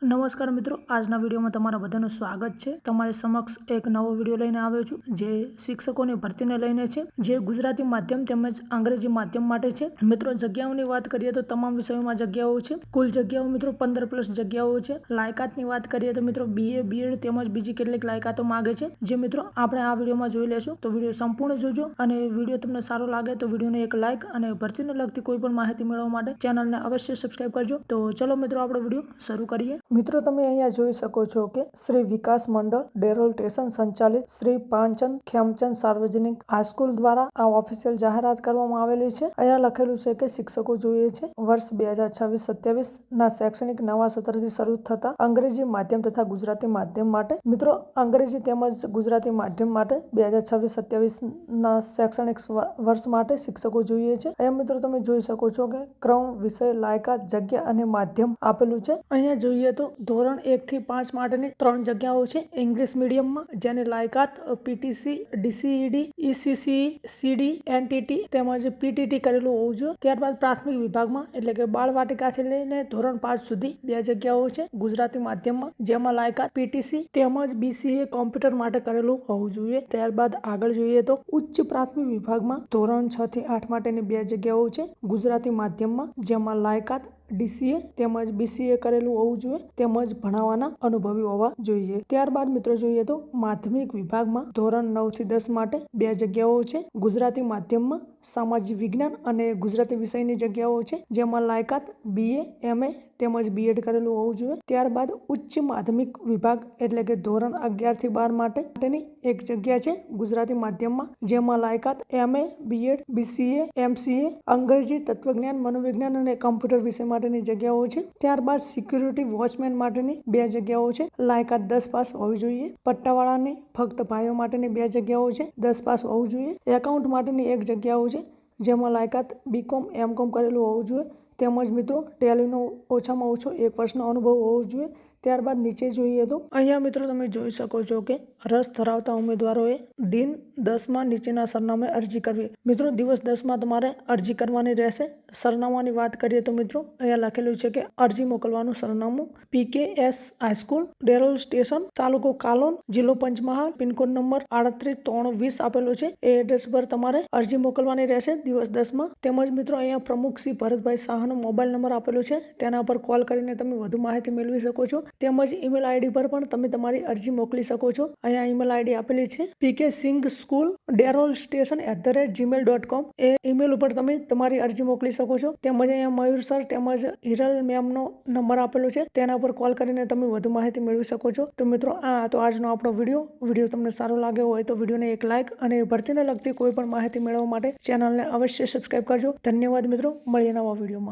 નમસ્કાર મિત્રો, આજના વિડીયોમાં તમારા બધાનું સ્વાગત છે। તમારી સમક્ષ એક નવો વિડીયો લઈને આવ્યો છું જે શિક્ષકોની ભરતીને લઈને છે, જે ગુજરાતી માધ્યમ તેમજ અંગ્રેજી માધ્યમ માટે છે। મિત્રો, જગ્યાઓની વાત કરીએ તો તમામ વિષયોમાં જગ્યાઓ છે। કુલ જગ્યાઓ મિત્રો 15+ જગ્યાઓ છે। લાયકાતની વાત કરીએ તો મિત્રો BA BEd તેમજ બીજી કેટલીક લાયકાતો માંગે છે, જે મિત્રો આપણે આ વિડીયોમાં જોઈ લેશું। તો વિડીયો સંપૂર્ણ જોજો અને વિડીયો તમને સારો લાગે તો વિડીયોને એક લાઇક અને ભરતીને લગતી કોઈ પણ માહિતી મેળવવા માટે ચેનલને અવશ્ય સબસ્ક્રાઇબ કરજો। તો ચલો મિત્રો, આપણો વિડીયો શરૂ કરીએ। મિત્રો, તમે અહીંયા જોઈ શકો છો કે શ્રી વિકાસ મંડળ ડેરોલ સ્ટેશન સંચાલિત શ્રી પાંચન ખેમચંદ સાર્વજનિક હાઈસ્કૂલ દ્વારા આ ઓફિશિયલ જાહેરાત કરવામાં આવેલી છે। અહીંયા લખેલું છે કે શિક્ષકો જોઈએ છે વર્ષ 2026-27 ના શૈક્ષણિક નવા સત્રથી શરૂ થતા અંગ્રેજી માધ્યમ તથા ગુજરાતી માધ્યમ માટે। મિત્રો, અંગ્રેજી તેમજ ગુજરાતી માધ્યમ માટે 2026-27 ના શૈક્ષણિક વર્ષ માટે શિક્ષકો જોઈએ છે। અહીંયા મિત્રો તમે જોઈ શકો છો કે ક્રમ, વિષય, લાયકાત, જગ્યા અને માધ્યમ આપેલું છે। અહીંયા જોઈએ તો ધોરણ 1 થી 5 માટેની 3 જગ્યાઓ છે ઇંગ્લિશ મીડિયમમાં, જેની લાયકાત PTC, DCED, ECCE, CD, NTT તેમજ PTT કરેલું હોવું જોઈએ। ત્યારબાદ પ્રાથમિક વિભાગમાં એટલે કે બાળ વાટિકાથી લઈને ધોરણ 5 સુધી 2 જગ્યાઓ છે ગુજરાતી માધ્યમમાં, જેમાં લાયકાત PTC તેમજ BCA કોમ્પ્યુટર માટે કરેલું હોવું જોઈએ। ત્યારબાદ આગળ જોઈએ તો ઉચ્ચ પ્રાથમિક વિભાગમાં ધોરણ 6 થી 8 માટેની 2 જગ્યાઓ છે ગુજરાતી માધ્યમમાં, જેમાં લાયકાત DCA તેમજ BCA કરેલું હોવું જોઈએ તેમજ ભણાવવાના અનુભવી હોવા જોઈએ। ત્યારબાદ મિત્રો જોઈએ તો માધ્યમિક વિભાગમાં ધોરણ 9 થી 10 માટે 2 જગ્યાઓ છે ગુજરાતી માધ્યમમાં, સામાજિક વિજ્ઞાન અને ગુજરાતી વિષયની જગ્યાઓ છે, જેમાં લાયકાત BA, MA તેમજ BEd કરેલું હોવું જોઈએ। ત્યારબાદ ઉચ્ચ માધ્યમિક વિભાગ એટલે કે ધોરણ 11 થી 12 માટેની 1 જગ્યા છે ગુજરાતી માધ્યમમાં, જેમાં લાયકાત MA, BEd, BCA, MCA, અંગ્રેજી, તત્વજ્ઞાન, મનોવિજ્ઞાન અને કમ્પ્યુટર વિષય માટેની જગ્યાઓ છે। ત્યારબાદ સિક્યુરિટી વોચમેન માટેની 2 જગ્યાઓ છે, લાયકાત 10 પાસ હોવી જોઈએ। પટ્ટાવાળાની ફક્ત ભાઈઓ માટેની 2 જગ્યાઓ છે, 10 પાસ હોવું જોઈએ। એકાઉન્ટ માટેની 1 જગ્યાઓ છે, જેમાં લાયકાત BCom, MCom કરેલું હોવું જોઈએ તેમજ મિત્રો ટેલીનો ઓછામાં ઓછો 1 વર્ષનો અનુભવ હોવો જોઈએ। ત્યારબાદ નીચે જોઈએ તો અહીંયા મિત્રો તમે જોઈ શકો છો કે રસ ધરાવતા ઉમેદવારોએ દિન 10 નીચેના સરનામે અરજી કરવી। મિત્રો, દિવસ 10 તમારે અરજી કરવાની રહેશે। સરનામાની વાત કરીએ તો મિત્રો અહીંયા લખેલું છે કે અરજી મોકલવાનું સરનામું PKS હાઈસ્કૂલ, ડેરોલ સ્ટેશન, તાલુકો કાલોલ, જિલ્લો પંચમહાલ, પિનકોડ નંબર 38-320 આપેલો છે। એ એડ્રેસ પર તમારે અરજી મોકલવાની રહેશે દિવસ 10 તેમજ મિત્રો અહીંયા પ્રમુખ શ્રી ભરતભાઈ શાહનો મોબાઈલ નંબર આપેલો છે, તેના પર કોલ કરીને તમે વધુ માહિતી મેળવી શકો છો તેમજ ઈમેલ ID પર પણ તમે તમારી અરજી મોકલી શકો છો। અહીંયા ઈમેલ ID આપેલી છે pksingh.school@gmail.com। એ ઈમેલ ઉપર તમે તમારી અરજી મોકલી શકો છો તેમજ અહીંયા મયુર સર તેમજ હિરલ મેમનો નંબર આપેલો છે, તેના પર કોલ કરીને તમે વધુ માહિતી મેળવી શકો છો। તો મિત્રો, આ તો આજનો આપણો વિડીયો તમને સારો લાગ્યો હોય તો વિડીયોને એક લાઇક અને ભરતીને લગતી કોઈ પણ માહિતી મેળવવા માટે ચેનલને અવશ્ય સબસ્ક્રાઇબ કરજો। ધન્યવાદ મિત્રો, મળીએ નવા વિડીયોમાં।